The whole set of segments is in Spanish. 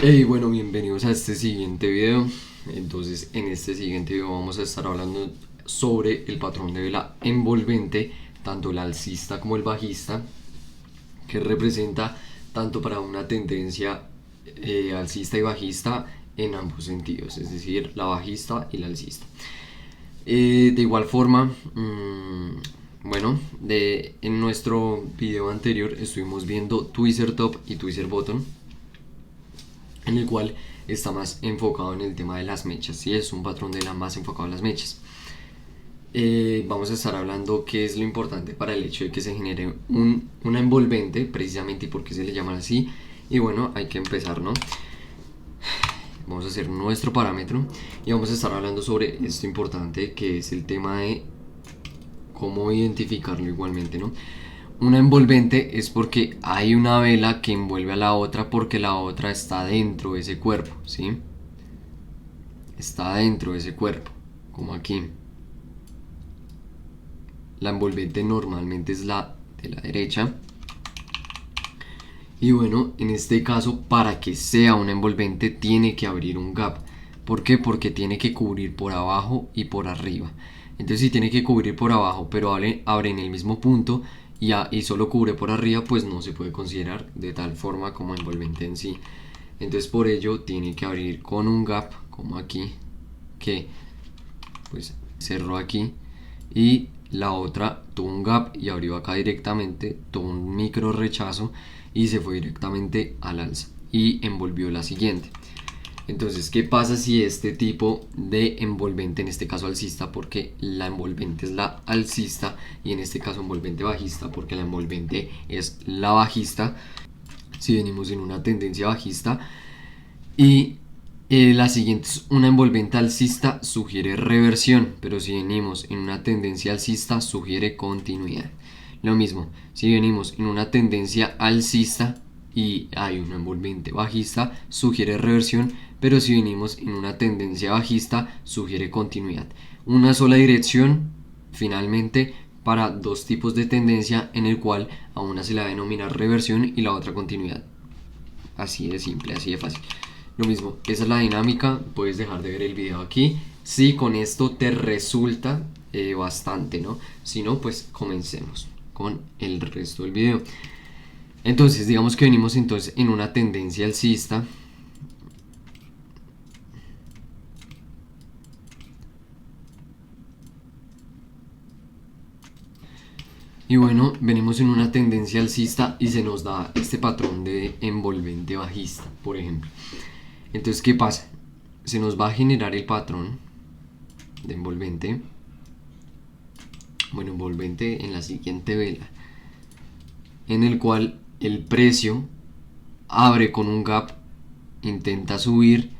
Hey, bueno, bienvenidos a este siguiente video. Entonces, en este siguiente video vamos a estar hablando sobre el patrón de vela envolvente, tanto el alcista como el bajista, que representa tanto para una tendencia alcista y bajista en ambos sentidos, es decir, la bajista y la alcista. De igual forma, bueno, en nuestro video anterior estuvimos viendo Tweezer Top y Tweezer Bottom, en el cual está más enfocado en el tema de las mechas, y es un patrón de la más enfocado en las mechas. Vamos a estar hablando qué es lo importante para el hecho de que se genere una envolvente, precisamente, y por qué se le llama así. Y bueno, hay que empezar, ¿no? Vamos a hacer nuestro parámetro y vamos a estar hablando sobre esto importante, que es el tema de cómo identificarlo igualmente, ¿no? Una envolvente es porque hay una vela que envuelve a la otra porque la otra está dentro de ese cuerpo, ¿sí? Está dentro de ese cuerpo, como aquí. La envolvente normalmente es la de la derecha. Y bueno, en este caso, para que sea una envolvente tiene que abrir un gap. ¿Por qué? Porque tiene que cubrir por abajo y por arriba. Entonces, si tiene que cubrir por abajo, pero abre en el mismo punto y solo cubre por arriba, pues no se puede considerar de tal forma como envolvente en sí. Entonces, por ello, tiene que abrir con un gap, como aquí, que pues cerró aquí, y la otra tuvo un gap y abrió acá directamente, tuvo un micro rechazo y se fue directamente al alza y envolvió la siguiente. Entonces, ¿qué pasa si este tipo de envolvente, en este caso alcista, porque la envolvente es la alcista, y en este caso envolvente bajista, porque la envolvente es la bajista, si venimos en una tendencia bajista y la siguiente es una envolvente alcista, sugiere reversión, pero si venimos en una tendencia alcista, sugiere continuidad. Lo mismo, si venimos en una tendencia alcista y hay una envolvente bajista, sugiere reversión, pero si venimos en una tendencia bajista, sugiere continuidad. Una sola dirección, finalmente, para dos tipos de tendencia, en el cual a una se la denomina reversión y la otra continuidad. Así de simple, así de fácil. Lo mismo, esa es la dinámica. Puedes dejar de ver el video aquí si con esto te resulta bastante, ¿no? Si no, pues comencemos con el resto del video. Entonces, digamos que venimos entonces en una tendencia alcista. Y bueno, venimos en una tendencia alcista y se nos da este patrón de envolvente bajista, por ejemplo. Entonces, ¿qué pasa? Se nos va a generar el patrón de envolvente. Bueno, envolvente en la siguiente vela, en el cual el precio abre con un gap, intenta subir,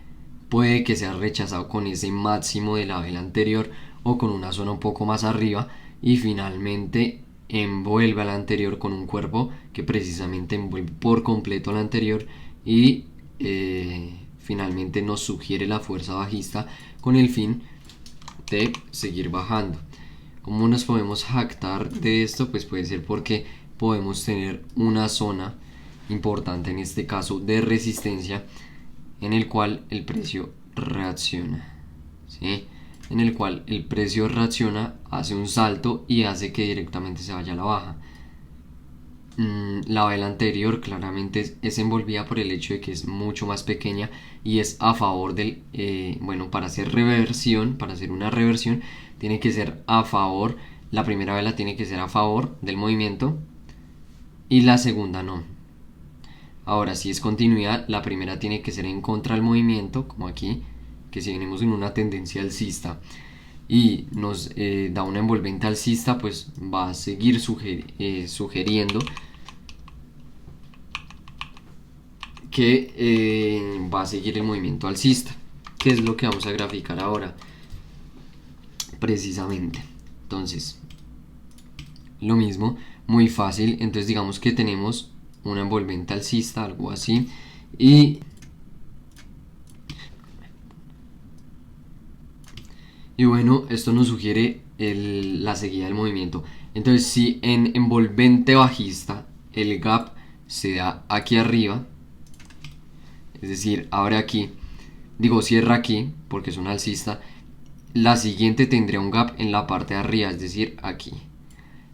puede que sea rechazado con ese máximo de la vela anterior o con una zona un poco más arriba, y finalmente envuelve a la anterior con un cuerpo que precisamente envuelve por completo a la anterior y finalmente nos sugiere la fuerza bajista con el fin de seguir bajando. ¿Cómo nos podemos jactar de esto? Pues puede ser porque podemos tener una zona importante, en este caso de resistencia, en el cual el precio reacciona, ¿sí? En el cual el precio reacciona, hace un salto y hace que directamente se vaya a la baja. La vela anterior claramente es envolvida por el hecho de que es mucho más pequeña y es a favor del, bueno, para hacer reversión, para hacer una reversión, tiene que ser a favor, la primera vela tiene que ser a favor del movimiento y la segunda no. Ahora, si es continuidad, la primera tiene que ser en contra del movimiento, como aquí, que si venimos en una tendencia alcista y nos da una envolvente alcista, pues va a seguir sugiriendo que va a seguir el movimiento alcista, que es lo que vamos a graficar ahora precisamente. Entonces, lo mismo, muy fácil. Entonces digamos que tenemos una envolvente alcista, algo así, y bueno, esto nos sugiere la seguida del movimiento. Entonces, si en envolvente bajista el gap se da aquí arriba, Es decir, abre aquí, digo cierra aquí porque es un alcista, la siguiente tendría un gap en la parte de arriba, es decir, aquí.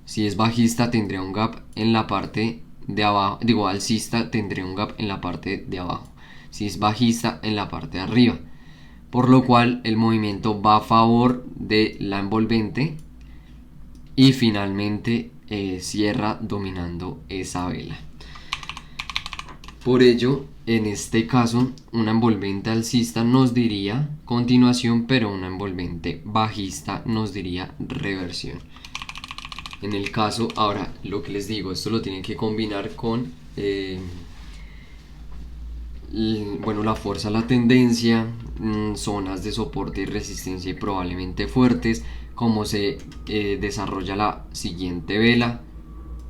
Si es bajista tendría un gap en la parte de abajo, digo alcista tendría un gap en la parte de abajo. Si es bajista en la parte de arriba. Por lo cual el movimiento va a favor de la envolvente y finalmente cierra dominando esa vela. Por ello, en este caso, una envolvente alcista nos diría continuación, pero una envolvente bajista nos diría reversión. En el caso, ahora lo que les digo, esto lo tienen que combinar con bueno, la fuerza, la tendencia, zonas de soporte y resistencia y probablemente fuertes, cómo se desarrolla la siguiente vela,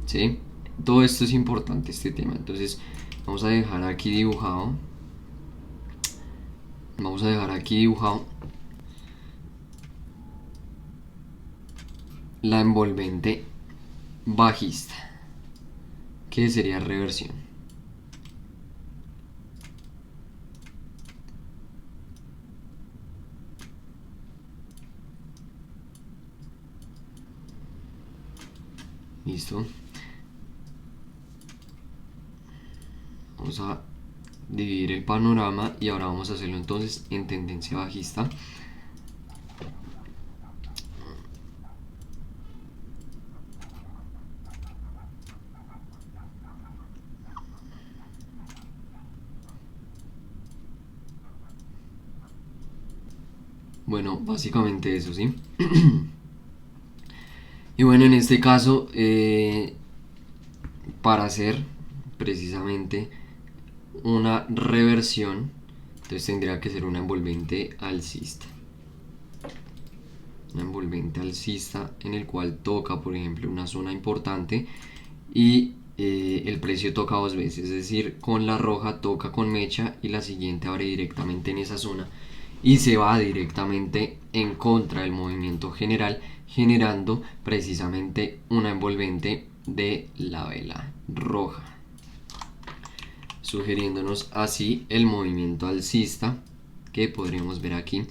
¿sí? Todo esto es importante, este tema. Entonces vamos a dejar aquí dibujado, la envolvente bajista, que sería reversión. Listo. Vamos a dividir el panorama y ahora vamos a hacerlo entonces en tendencia bajista. Bueno, básicamente eso, ¿sí? Y bueno, en este caso, para hacer precisamente una reversión, entonces tendría que ser una envolvente alcista. Una envolvente alcista en el cual toca, por ejemplo, una zona importante y el precio toca dos veces, es decir, con la roja toca con mecha y la siguiente abre directamente en esa zona y se va directamente en contra del movimiento general, generando precisamente una envolvente de la vela roja, sugiriéndonos así el movimiento alcista que podríamos ver aquí,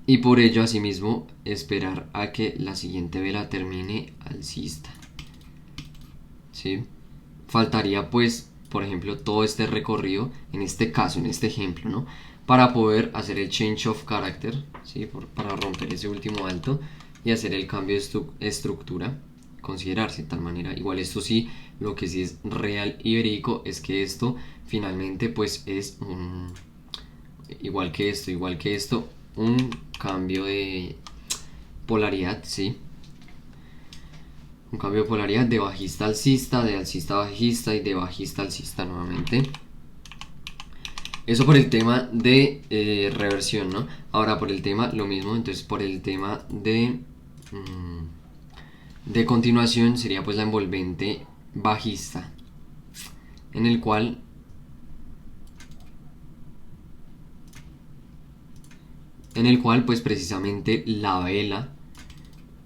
y por ello asimismo esperar a que la siguiente vela termine alcista, ¿sí? Faltaría pues, por ejemplo, todo este recorrido, en este caso, en este ejemplo, ¿no? Para poder hacer el change of character, ¿sí? Para romper ese último alto y hacer el cambio de estructura, considerarse de tal manera. Igual esto sí, lo que sí es real y verídico es que esto finalmente pues es un, igual que esto, un cambio de polaridad, ¿sí? Un cambio de polaridad de bajista a alcista, de alcista a bajista y de bajista a alcista nuevamente. Eso por el tema de reversión, ¿no? Ahora por el tema, lo mismo, entonces por el tema de continuación sería pues la envolvente bajista, en el cual pues precisamente la vela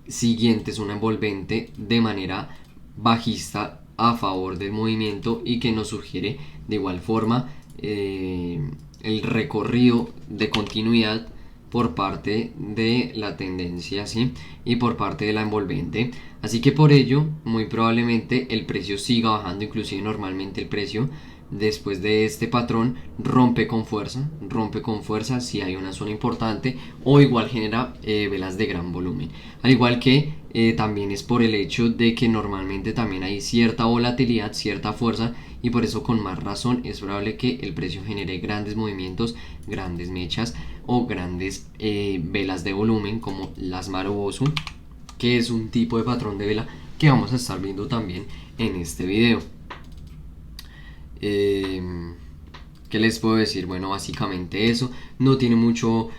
siguiente es una envolvente de manera bajista a favor del movimiento y que nos sugiere de igual forma el recorrido de continuidad por parte de la tendencia, ¿sí? Y por parte de la envolvente, así que por ello muy probablemente el precio siga bajando, inclusive normalmente el precio después de este patrón rompe con fuerza si hay una zona importante o igual genera velas de gran volumen, al igual que también es por el hecho de que normalmente también hay cierta volatilidad, cierta fuerza, y por eso con más razón es probable que el precio genere grandes movimientos, grandes mechas o grandes velas de volumen como las Marubozu, que es un tipo de patrón de vela que vamos a estar viendo también en este video. ¿Qué les puedo decir? Bueno, básicamente eso, no tiene mucho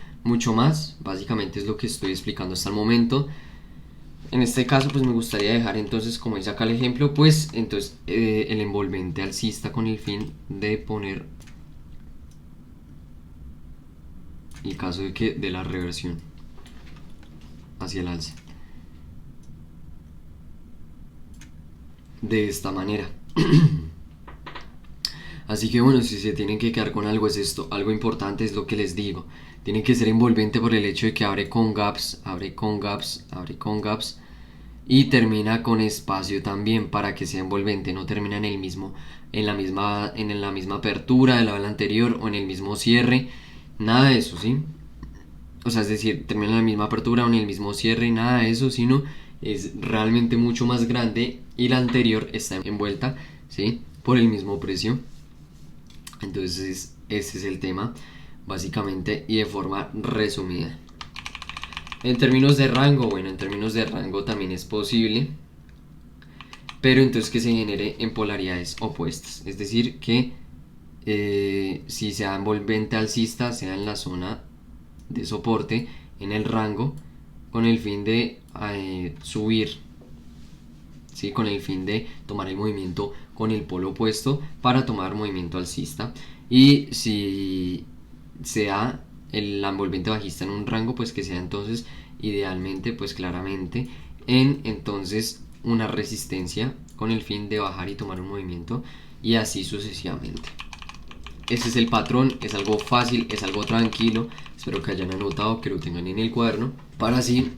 más, básicamente es lo que estoy explicando hasta el momento. En este caso pues me gustaría dejar entonces, como dice acá el ejemplo, pues entonces el envolvente alcista con el fin de poner el caso de la reversión hacia el alza de esta manera. Así que bueno, si se tienen que quedar con algo es esto, algo importante es lo que les digo. Tiene que ser envolvente por el hecho de que abre con gaps, abre con gaps, abre con gaps y termina con espacio también para que sea envolvente, no termina en el mismo, en la misma apertura de la ola anterior o en el mismo cierre, nada de eso, ¿sí? O sea, es decir, termina en la misma apertura o en el mismo cierre, nada de eso, sino es realmente mucho más grande y la anterior está envuelta, ¿sí? Por el mismo precio. Entonces, ese es el tema, básicamente y de forma resumida. En términos de rango, bueno, en términos de rango también es posible, pero entonces que se genere en polaridades opuestas. Es decir, que si sea envolvente alcista, sea en la zona de soporte, en el rango, con el fin de subir, ¿sí? Con el fin de tomar el movimiento con el polo opuesto para tomar movimiento alcista. Y si sea el envolvente bajista en un rango, pues que sea entonces idealmente, pues claramente en entonces una resistencia con el fin de bajar y tomar un movimiento y así sucesivamente. Ese es el patrón, es algo fácil, es algo tranquilo. Espero que hayan anotado, que lo tengan en el cuaderno para así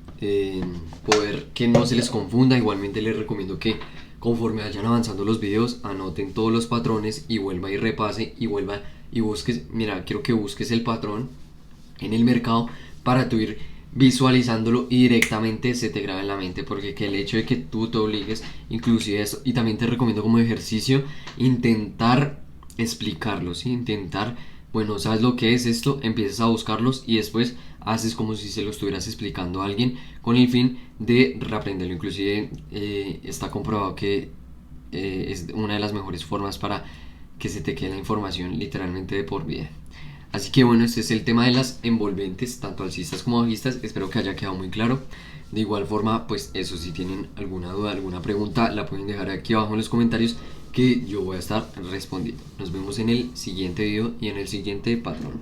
poder que no se les confunda. Igualmente les recomiendo que conforme vayan avanzando los videos anoten todos los patrones y vuelva y repase y vuelva y busques. Mira, quiero que busques el patrón en el mercado para tú ir visualizándolo y directamente se te graba en la mente, porque que el hecho de que tú te obligues, inclusive eso, y también te recomiendo como ejercicio intentar explicarlo, ¿sí? Intentar, bueno, sabes lo que es esto, empiezas a buscarlos y después haces como si se lo estuvieras explicando a alguien con el fin de reaprenderlo. Inclusive está comprobado que es una de las mejores formas para que se te quede la información literalmente de por vida. Así que bueno, este es el tema de las envolventes, tanto alcistas como bajistas. Espero que haya quedado muy claro. De igual forma, pues eso, si tienen alguna duda, alguna pregunta, la pueden dejar aquí abajo en los comentarios que yo voy a estar respondiendo. Nos vemos en el siguiente video y en el siguiente patrón.